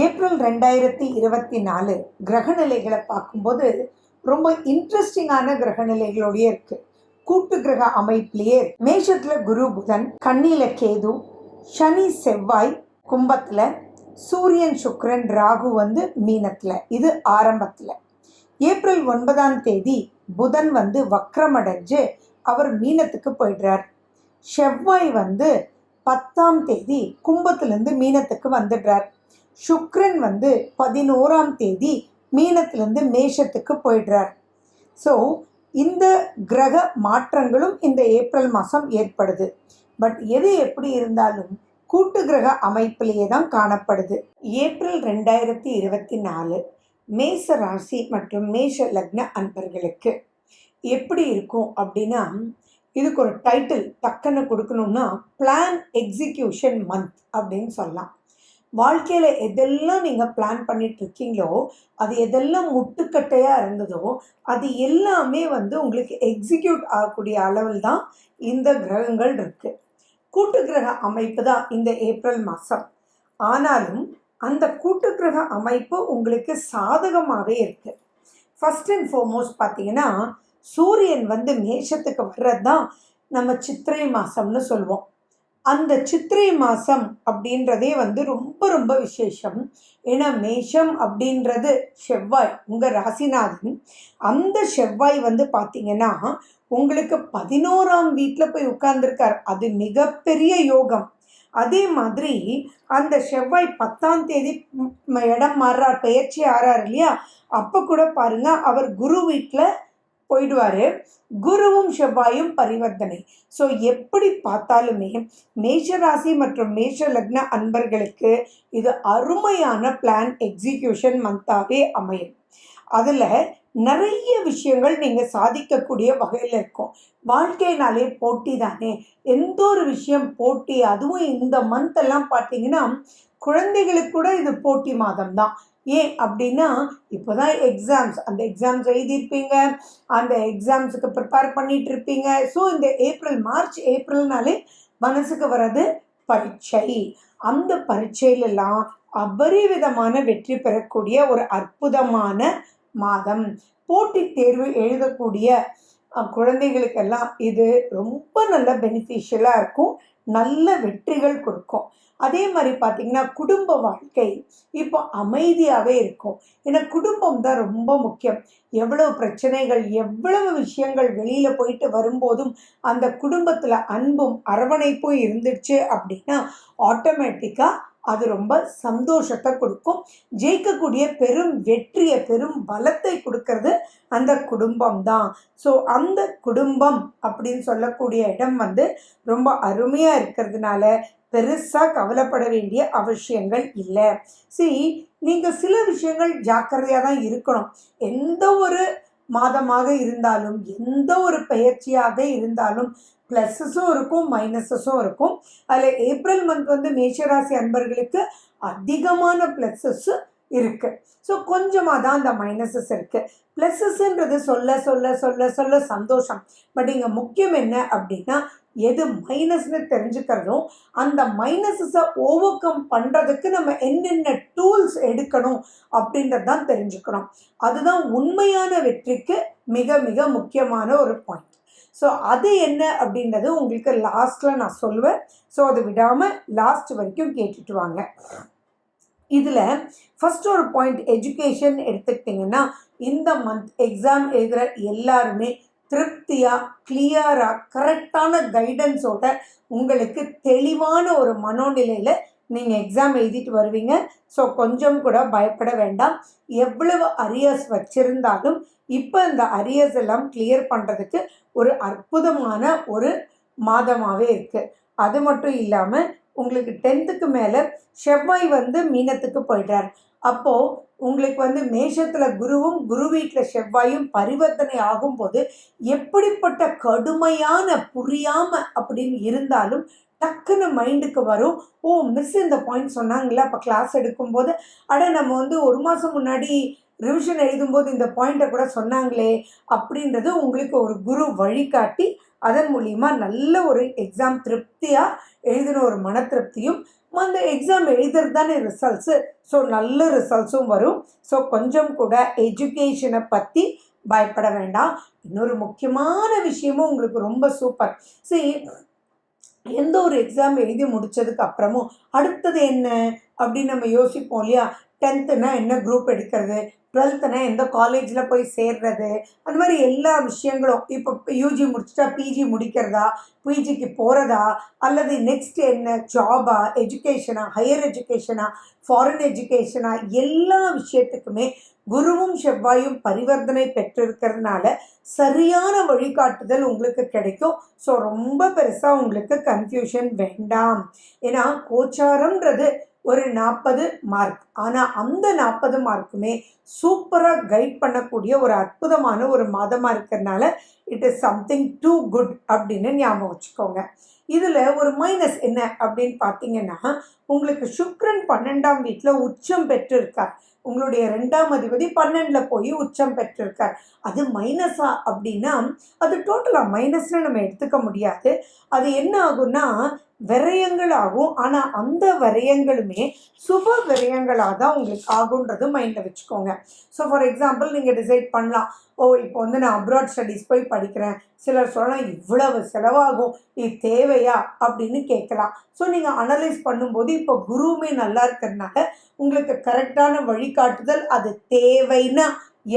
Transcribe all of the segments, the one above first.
April 2024 கிரகநிலைகளை பார்க்கும்போது ரொம்ப இன்ட்ரெஸ்டிங்கான கிரகநிலைகளோடயே இருக்கு. கூட்டு கிரக அமைப்பிலேயே மேஷத்துல குரு புதன், கன்னியில கேது, சனி செவ்வாய் கும்பத்துல, சூரியன் சுக்கிரன் ராகு மீனத்துல. இது ஆரம்பத்துல. ஏப்ரல் 9 புதன் வக்ரமடைஞ்சு அவர் மீனத்துக்கு போயிடுறார். செவ்வாய் 10 கும்பத்திலிருந்து மீனத்துக்கு வந்துடுறார். சுக்ரன் 11 மீனத்திலிருந்து மேஷத்துக்கு போயிடுறார். ஸோ இந்த கிரக மாற்றங்களும் இந்த ஏப்ரல் மாதம் ஏற்படுது. பட் எது எப்படி இருந்தாலும் கூட்டு கிரக அமைப்பிலேயே தான் காணப்படுது. ஏப்ரல் 2024 மேஷ ராசி மற்றும் மேஷ லக்ன அன்பர்களுக்கு எப்படி இருக்கும் அப்படின்னா, இதுக்கு ஒரு டைட்டில் டக்குன்னு கொடுக்கணும்னா பிளான் எக்ஸிக்யூஷன் மந்த் அப்படின்னு சொல்லலாம். வாழ்க்கையில் எதெல்லாம் நீங்கள் பிளான் பண்ணிட்டு இருக்கீங்களோ, அது எதெல்லாம் முட்டுக்கட்டையாக இருந்ததோ அது எல்லாமே உங்களுக்கு எக்ஸிக்யூட் ஆகக்கூடிய அளவில் தான் இந்த கிரகங்கள் இருக்குது. கூட்டு கிரக அமைப்பு தான் இந்த ஏப்ரல் மாதம். ஆனாலும் அந்த கூட்டு கிரக அமைப்பு உங்களுக்கு சாதகமாகவே இருக்குது. ஃபர்ஸ்ட் அண்ட் ஃபார்மோஸ்ட் பார்த்தீங்கன்னா, சூரியன் மேஷத்துக்கு வர்றது தான் நம்ம சித்திரை மாதம்னு சொல்லுவோம். அந்த சித்திரை மாதம் அப்படின்றதே ரொம்ப ரொம்ப விசேஷம். ஏன்னா மேஷம் அப்படின்றது செவ்வாய், உங்கள் ராசிநாதன். அந்த செவ்வாய் பார்த்தீங்கன்னா உங்களுக்கு 11ஆம் வீட்டில் போய் உட்கார்ந்துருக்கார். அது மிகப்பெரிய யோகம். அதே மாதிரி அந்த செவ்வாய் 10ஆம் தேதி இடம் மாறுறார், பெயர்ச்சி ஆறார் இல்லையா? அப்போ கூட பாருங்க, அவர் குரு வீட்டில் போயிடுவார். குருவும் செவ்வாயும் பரிவர்த்தனை. ஸோ எப்படி பார்த்தாலுமே மேஷராசி மற்றும் மேஷ லக்ன அன்பர்களுக்கு இது அருமையான பிளான் எக்ஸிக்யூஷன் மந்தாவே அமையும். அதில் நிறைய விஷயங்கள் நீங்கள் சாதிக்கக்கூடிய வகையில் இருக்கும். வாழ்க்கையினாலே போட்டி தானே, எந்த ஒரு விஷயம் போட்டி. அதுவும் இந்த மந்த்தெல்லாம் பார்த்தீங்கன்னா குழந்தைகளுக்கு கூட இது போட்டி மாதம் தான். ஏன் அப்படின்னா, இப்போ தான் எக்ஸாம்ஸ், அந்த எக்ஸாம்ஸ் எழுதியிருப்பீங்க, அந்த எக்ஸாம்ஸுக்கு ப்ரிப்பேர் பண்ணிட்டு இருப்பீங்க. ஸோ இந்த மார்ச் ஏப்ரல்னாலே மனசுக்கு வர்றது பரீட்சை. அந்த பரீட்சையிலெல்லாம் அபரிவிதமான வெற்றி பெறக்கூடிய ஒரு அற்புதமான மாதம். போட்டித் தேர்வு எழுதக்கூடிய குழந்தைகளுக்கெல்லாம் இது ரொம்ப நல்ல பெனிஃபிஷியலாக இருக்கும், நல்ல வெற்றிகள் கொடுக்கும். அதே மாதிரி பார்த்தீங்கன்னா, குடும்ப வாழ்க்கை இப்போ அமைதியாகவே இருக்கும். ஏன்னா குடும்பம் தான் ரொம்ப முக்கியம். எவ்வளவு பிரச்சனைகள், எவ்வளவு விஷயங்கள் வெளியில் போயிட்டு வரும்போதும் அந்த குடும்பத்தில் அன்பும் அரவணைப்பும் இருந்துச்சு அப்படின்னா ஆட்டோமேட்டிக்காக அது ரொம்ப சந்தோஷத்தை கொடுக்கும். ஜெயிக்கக்கூடிய பெரும் வெற்றியை, பெரும் பலத்தை கொடுக்கறது அந்த குடும்பம் தான். ஸோ அந்த குடும்பம் அப்படின்னு சொல்லக்கூடிய இடம் ரொம்ப அருமையாக இருக்கிறதுனால பெருசாக கவலைப்பட வேண்டிய அவசியங்கள் இல்லை. நீங்கள் சில விஷயங்கள் ஜாக்கிரதையாக தான் இருக்கணும். எந்த ஒரு மாதமாக இருந்தாலும், எந்த ஒரு பயிற்சியாக இருந்தாலும் ப்ளஸ்ஸஸும் இருக்கும், மைனஸஸும் இருக்கும். அதில் ஏப்ரல் மந்த் மேஷராசி அன்பர்களுக்கு அதிகமான ப்ளஸ்ஸஸ் இருக்குது. ஸோ கொஞ்சமாக தான் அந்த மைனஸஸ் இருக்குது. ப்ளஸ்ஸஸ்ன்றது சொல்ல சொல்ல சொல்ல சொல்ல சந்தோஷம். பட் இங்கே முக்கியம் என்ன அப்படின்னா, எது மைனஸ்னு தெரிஞ்சுக்கிறதும், அந்த மைனஸஸை ஓவர் கம் பண்ணுறதுக்கு நம்ம என்னென்ன டூல்ஸ் எடுக்கணும் அப்படின்றது தான் தெரிஞ்சுக்கணும். அதுதான் உண்மையான வெற்றிக்கு மிக மிக முக்கியமான ஒரு பாயிண்ட். ஸோ அது என்ன அப்படின்றது உங்களுக்கு லாஸ்ட்டில் நான் சொல்லுவேன். ஸோ அது விடாமல் லாஸ்ட் வரைக்கும் கேட்டுட்டு வாங்க. இதில் ஃபஸ்ட் ஒரு பாயிண்ட், எஜுகேஷன் எடுத்துக்கிட்டிங்கன்னா, இந்த மந்த் எக்ஸாம் எழுதுகிற எல்லாருமே திருப்தியாக, கிளியராக, கரெக்டான கைடன்ஸோட உங்களுக்கு தெளிவான ஒரு மனோநிலையில் நீங்கள் எக்ஸாம் எழுதிட்டு வருவீங்க. ஸோ கொஞ்சம் கூட பயப்பட வேண்டாம். எவ்வளவு அரியர்ஸ் வச்சுருந்தாலும் இப்போ இந்த அரியர்ஸ் எல்லாம் கிளியர் பண்ணுறதுக்கு ஒரு அற்புதமான ஒரு மாதமாகவே இருக்குது. அது மட்டும் இல்லாமல் உங்களுக்கு 10க்கு மேலே செவ்வாய் மீனத்துக்கு போயிட்டார். அப்போது உங்களுக்கு மேஷத்தில் குருவும் குரு வீட்டில் செவ்வாயும் பரிவர்த்தனை ஆகும்போது எப்படிப்பட்ட கடுமையான புரியாமல் அப்படின்னு இருந்தாலும் டக்குன்னு மைண்டுக்கு வரும். ஓ, மிஸ் இந்த பாயிண்ட் சொன்னாங்களே, அப்போ கிளாஸ் எடுக்கும்போது நம்ம ஒரு மாதம் முன்னாடி ரிவிஷன் எழுதும்போது இந்த பாயிண்ட்டை கூட சொன்னாங்களே அப்படின்றது உங்களுக்கு ஒரு குரு வழிகாட்டி அதன் மூலிமா நல்ல ஒரு எக்ஸாம் திருப்தியாக எழுதின ஒரு மன திருப்தியும், அந்த எக்ஸாம் எழுதுறது தானே ரிசல்ட்ஸு, ஸோ நல்ல ரிசல்ட்ஸும் வரும். ஸோ கொஞ்சம் கூட எஜுகேஷனை பற்றி பயப்பட வேண்டாம். இன்னொரு முக்கியமான விஷயமும் உங்களுக்கு ரொம்ப சூப்பர். சரி, எந்த ஒரு எக்ஸாம் எழுதி முடித்ததுக்கு அப்புறமும் அடுத்தது என்ன அப்படின்னு நம்ம யோசிப்போம் இல்லையா? 10th என்ன குரூப் எடுக்கிறது, 12th எந்த காலேஜில் போய் சேர்றது, அந்த மாதிரி எல்லா விஷயங்களும். இப்போ யூஜி முடிச்சுட்டா பிஜி முடிக்கிறதா, பிஜிக்கு போகிறதா, அல்லது நெக்ஸ்ட் என்ன ஜாபா, எஜுகேஷனா, ஹையர் எஜுகேஷனா, ஃபாரின் எஜுகேஷனா, எல்லா விஷயத்துக்குமே குருவும் செவ்வாயும் பரிவர்த்தனை பெற்றிருக்கிறதுனால சரியான வழிகாட்டுதல் உங்களுக்கு கிடைக்கும். ஸோ ரொம்ப பெருசாக உங்களுக்கு கன்ஃபியூஷன் வேண்டாம். ஏன்னா கோச்சாரம்ன்றது ஒரு 40 மார்க், ஆனால் அந்த 40 மார்க்குமே சூப்பராக கைட் பண்ணக்கூடிய ஒரு அற்புதமான ஒரு மாதமாக இருக்கிறதுனால it is something too good அப்படின்னு ஞாபகம் வச்சுக்கோங்க. இதில் ஒரு மைனஸ் என்ன அப்படின்னு பார்த்தீங்கன்னா, உங்களுக்கு சுக்கிரன் 12ஆம் வீட்டில் உச்சம் பெற்றிருக்கார். உங்களுடைய 2ஆம் அதிபதி 12ல் போய் உச்சம் பெற்றிருக்கார். அது மைனஸா அப்படின்னா அது டோட்டலாக மைனஸ்ன்னு நம்ம எடுத்துக்க முடியாது. அது என்ன ஆகும்னா விரயங்கள் ஆகும். ஆனால் அந்த விரயங்களுமே சுப விரயங்களாக தான் உங்களுக்கு ஆகுன்றது மைண்டில் வச்சுக்கோங்க. ஸோ ஃபார் எக்ஸாம்பிள் நீங்கள் டிசைட் பண்ணலாம், இப்போ நான் அப்ராட் ஸ்டடீஸ் போய் படிக்கிறேன். சிலர் சொல்லலாம் இவ்வளவு செலவாகும், இது தேவையா அப்படின்னு கேட்கலாம். ஸோ நீங்கள் அனலைஸ் பண்ணும்போது இப்போ குருவுமே நல்லா இருக்கிறதுனால உங்களுக்கு கரெக்டான வழிகாட்டுதல், அது தேவைன்னா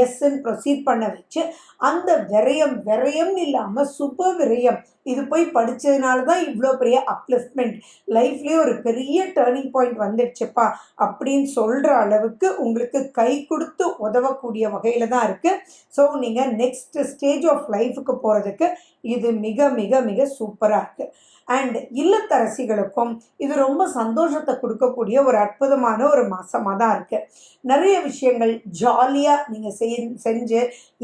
எஸ்ன்னு ப்ரொசீட் பண்ண வச்சு அந்த விரயம் இல்லாமல் சுப விரயம், இது போய் படித்ததுனால தான் இவ்வளோ பெரிய அப்லிஃப்ட்மெண்ட், லைஃப்லேயே ஒரு பெரிய டேர்னிங் பாயிண்ட் வந்துடுச்சுப்பா அப்படின்னு சொல்கிற அளவுக்கு உங்களுக்கு கை கொடுத்து உதவக்கூடிய வகையில் தான் இருக்குது. ஸோ நீங்கள் நெக்ஸ்ட் ஸ்டேஜ் ஆஃப் லைஃபுக்கு போகிறதுக்கு இது மிக மிக மிக சூப்பராக இருக்குது. அண்ட் இல்லத்தரசிகளுக்கும் இது ரொம்ப சந்தோஷத்தை கொடுக்கக்கூடிய ஒரு அற்புதமான ஒரு மாதமாக தான் இருக்குது. நிறைய விஷயங்கள் ஜாலியாக நீங்கள் செஞ்சு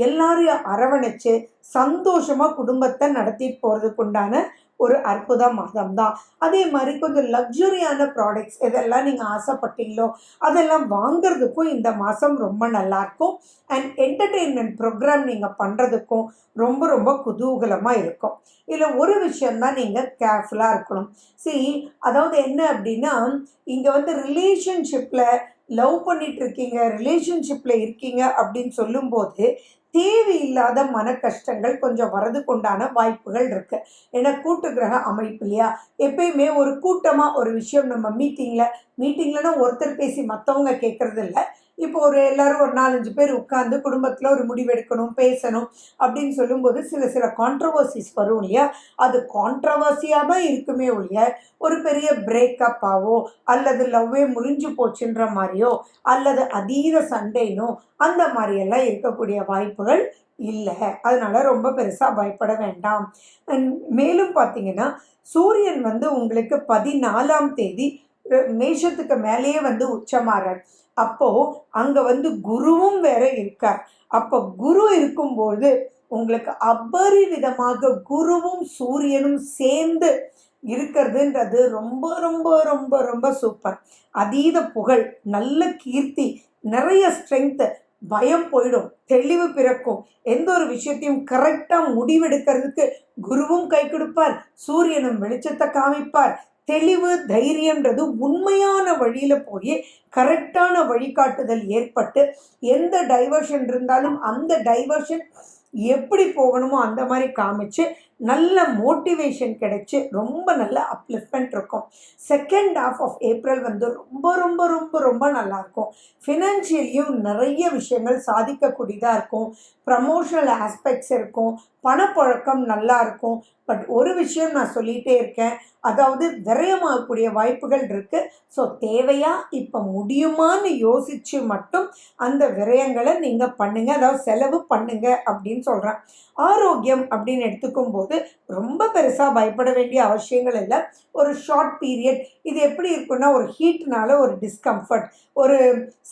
எல்லாரையும் அரவணைச்சு சந்தோஷமாக குடும்பத்தை நடத்திட்டு போகிறதுக்கு உண்டான ஒரு அற்புத மாதம் தான். அதே மாதிரி கொஞ்சம் லக்ஸுரியான ப்ராடக்ட்ஸ் எதெல்லாம் நீங்கள் ஆசைப்பட்டீங்களோ அதெல்லாம் வாங்கிறதுக்கும் இந்த மாதம் ரொம்ப நல்லாயிருக்கும். அண்ட் என்டர்டெயின்மெண்ட் ப்ரோக்ராம் நீங்கள் பண்ணுறதுக்கும் ரொம்ப ரொம்ப குதூகலமாக இருக்கும். இதில் ஒரு விஷயந்தான் நீங்கள் கேர்ஃபுல்லாக இருக்கணும். அதாவது என்ன அப்படின்னா, இங்கே ரிலேஷன்ஷிப்பில் லவ் பண்ணிட்டு இருக்கீங்க, ரிலேஷன்ஷிப்பில் இருக்கீங்க அப்படின்னு சொல்லும்போது தேவையில்லாத மன கஷ்டங்கள் கொஞ்சம் வரதுக்கு உண்டான வாய்ப்புகள் இருக்குது. ஏன்னா கூட்டு கிரக அமைப்பு இல்லையா? எப்பயுமே ஒரு கூட்டமாக ஒரு விஷயம் நம்ம மீட்டிங்லனா ஒருத்தர் பேசி மற்றவங்க கேட்குறது இல்லை. இப்போ எல்லோரும் ஒரு 4-5 பேர் உட்காந்து குடும்பத்தில் ஒரு முடிவெடுக்கணும், பேசணும் அப்படின்னு சொல்லும்போது சில கான்ட்ரவர்சிஸ் வரும் இல்லையா? அது கான்ட்ரவர்சியாக தான் இருக்குமே ஒழிய ஒரு பெரிய பிரேக்கப்பாவோ அல்லது லவ்வே முறிஞ்சு போச்சுன்ற மாதிரியோ அல்லது அதீத சண்டைனோ அந்த மாதிரியெல்லாம் இருக்கக்கூடிய வாய்ப்புகள் இல்லை. அதனால் ரொம்ப பெருசாக பயப்பட வேண்டாம். மேலும் பார்த்தீங்கன்னா, சூரியன் உங்களுக்கு 14ஆம் தேதி மேஷத்துக்கு மேலேயே உச்சமாறார். அப்போது அங்கே குருவும் வேற இருக்கார். அப்போ குரு இருக்கும்போது உங்களுக்கு அபரிவிதமாக குருவும் சூரியனும் சேர்ந்து இருக்கிறதுன்றது ரொம்ப ரொம்ப ரொம்ப ரொம்ப சூப்பர். அதீத புகழ், நல்ல கீர்த்தி, நிறைய ஸ்ட்ரென்த்து, பயம் போயிடும், தெளிவு பிறக்கும். எந்த ஒரு விஷயத்தையும் கரெக்டாக முடிவெடுக்கிறதுக்கு குருவும் கை கொடுப்பார், சூரியனும் வெளிச்சத்தை காமிப்பார். தெளிவு, தைரியன்றது உண்மையான வழியில் போய் கரெக்டான வழிகாட்டுதல் ஏற்பட்டு எந்த டைவர்ஷன் இருந்தாலும் அந்த டைவர்ஷன் எப்படி போகணுமோ அந்த மாதிரி காமிச்சு நல்ல மோட்டிவேஷன் கிடைச்சி ரொம்ப நல்ல அப்லிஃப்ட்மெண்ட் இருக்கும். செகண்ட் ஹாஃப் ஆஃப் ஏப்ரல் ரொம்ப ரொம்ப ரொம்ப ரொம்ப நல்லாயிருக்கும். ஃபினான்ஷியலியும் நிறைய விஷயங்கள் சாதிக்கக்கூடியதாக இருக்கும். ப்ரமோஷனல் ஆஸ்பெக்ட்ஸ் இருக்கும், பணப்பழக்கம் நல்லா இருக்கும். பட் ஒரு விஷயம் நான் சொல்லிகிட்டே இருக்கேன், அதாவது விரயமாகக்கூடிய வாய்ப்புகள் இருக்குது. ஸோ தேவையா இப்போ முடியுமான்னு யோசித்து மட்டும் அந்த விரயங்களை நீங்கள் பண்ணுங்கள், அதாவது செலவு பண்ணுங்க அப்படின்னு சொல்கிறேன். ஆரோக்கியம் அப்படின்னு எடுத்துக்கும் போது ரொம்ப பெருசாக பயப்பட வேண்டிய அவசியங்கள் இல்லை. ஒரு ஷார்ட் பீரியட் இது எப்படி இருக்குன்னா, ஒரு ஹீட்னால ஒரு டிஸ்கம்ஃபர்ட், ஒரு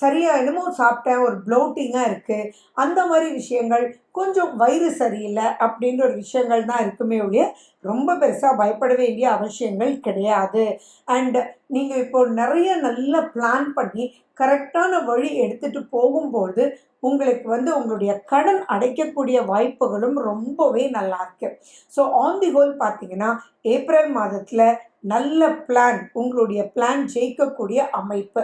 சரியாக என்னமோ சாப்பிட்டேன் ஒரு ப்ளோட்டிங்காக இருக்குது, அந்த மாதிரி விஷயங்கள் கொஞ்சம் வயிறு சரியில்லை அப்படின்ற ஒரு விஷயங்கள் தான் இருக்குமே ஒழிய ரொம்ப பெருசாக பயப்பட வேண்டிய அவசியங்கள் கிடையாது. அண்ட் நீங்கள் இப்போ நிறைய நல்ல பிளான் பண்ணி கரெக்டான வழி எடுத்துகிட்டு போகும்போது உங்களுக்கு உங்களுடைய கடன் அடைக்கக்கூடிய வாய்ப்புகளும் ரொம்பவே நல்லா இருக்கு. ஸோ ஆன் தி ஹோல் பார்த்தீங்கன்னா ஏப்ரல் மாதத்தில் நல்ல பிளான், உங்களுடைய பிளான் ஜெயிக்கக்கூடிய அமைப்பு.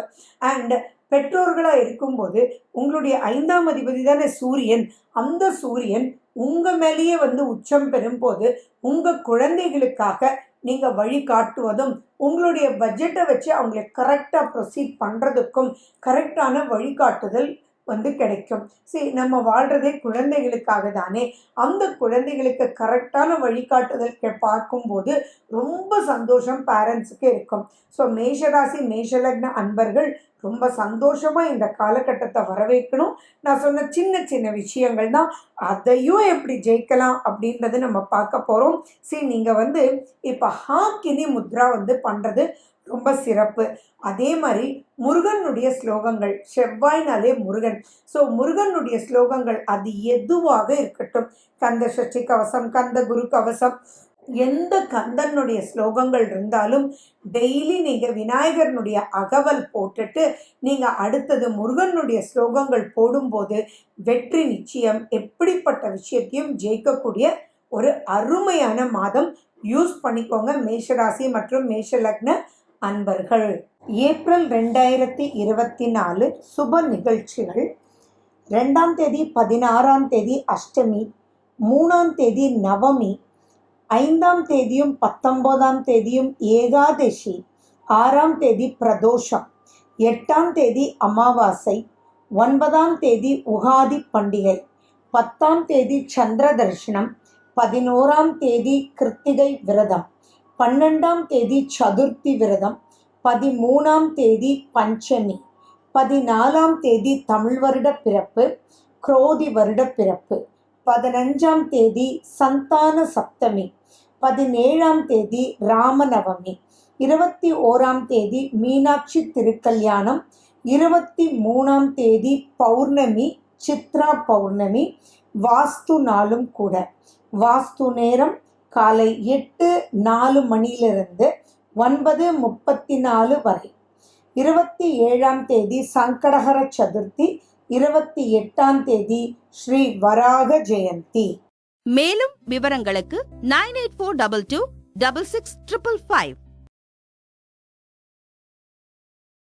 அண்ட் பெற்றோர்களாக இருக்கும்போது உங்களுடைய 5ஆம் அதிபதி தானே சூரியன், அந்த சூரியன் உங்கள் மேலேயே உச்சம் பெறும்போது உங்கள் குழந்தைகளுக்காக நீங்கள் வழிகாட்டுவதும் உங்களுடைய பட்ஜெட்டை வச்சு அவங்களை கரெக்டாக ப்ரொசீட் பண்ணுறதுக்கும் கரெக்டான வழிகாட்டுதல் கிடைக்கும். சரி, நம்ம வாழ்கிறதே குழந்தைகளுக்காக தானே, அந்த குழந்தைகளுக்கு கரெக்டான வழிகாட்டுதல் பார்க்கும்போது ரொம்ப சந்தோஷம் பேரண்ட்ஸுக்கு இருக்கும். ஸோ மேஷராசி மேஷலக்ன அன்பர்கள் ரொம்ப சந்தோஷமாக இந்த காலகட்டத்தை வரவேற்கணும். நான் சொன்ன சின்ன சின்ன விஷயங்கள் தான், அதையும் எப்படி ஜெயிக்கலாம் அப்படின்றது நம்ம பார்க்க போகிறோம். சரி, நீங்கள் இப்போ ஹாக்கினி முத்ரா பண்ணுறது ரொம்ப சிறப்பு. அதே மாதிரி முருகனுடைய ஸ்லோகங்கள், செவ்வாய்னாலே முருகன். ஸோ முருகனுடைய ஸ்லோகங்கள் அது எதுவாக இருக்கட்டும், கந்த சஷ்டி கவசம், கந்த குரு கவசம், எந்த கந்தனுடைய ஸ்லோகங்கள் இருந்தாலும் டெய்லி நீங்கள் விநாயகர்னுடைய அகவல் போட்டுட்டு நீங்கள் அடுத்தது முருகனுடைய ஸ்லோகங்கள் போடும்போது வெற்றி நிச்சயம். எப்படிப்பட்ட விஷயத்தையும் ஜெயிக்கக்கூடிய ஒரு அருமையான மாதம். யூஸ் பண்ணிக்கோங்க மேஷராசி மற்றும் மேஷலக்ன அன்பர்கள். ஏப்ரல் 2024 சுப நிகழ்ச்சிகள். 2ஆம் தேதி 16ஆம் தேதி அஷ்டமி, 3ஆம் தேதி நவமி, 5ஆம் தேதியும் 19ஆம் தேதியும் ஏகாதசி, 6ஆம் தேதி பிரதோஷம், 8ஆம் தேதி அமாவாசை, 9ஆம் தேதி உகாதி பண்டிகை, 10ஆம் தேதி சந்திர தரிசனம், 11ஆம் தேதி கிருத்திகை விரதம், 12ஆம் தேதி சதுர்த்தி விரதம், 13ஆம் தேதி பஞ்சமி, 14ஆம் தேதி தமிழ் வருட பிறப்பு, குரோதி வருட பிறப்பு, 15ஆம் தேதி சந்தான சப்தமி, 17ஆம் தேதி ராமநவமி, 21ஆம் தேதி மீனாட்சி திருக்கல்யாணம், 23ஆம் தேதி பௌர்ணமி சித்ரா பௌர்ணமி. வாஸ்து நாளும் கூட. வாஸ்து நேரம் காலை 8:04 மணியிலிருந்து 9:34 வரை. 27ஆம் தேதி சங்கடஹர சதுர்த்தி, 28ஆம் தேதி ஸ்ரீ வராக ஜெயந்தி. மேலும் விவரங்களுக்கு 9842266555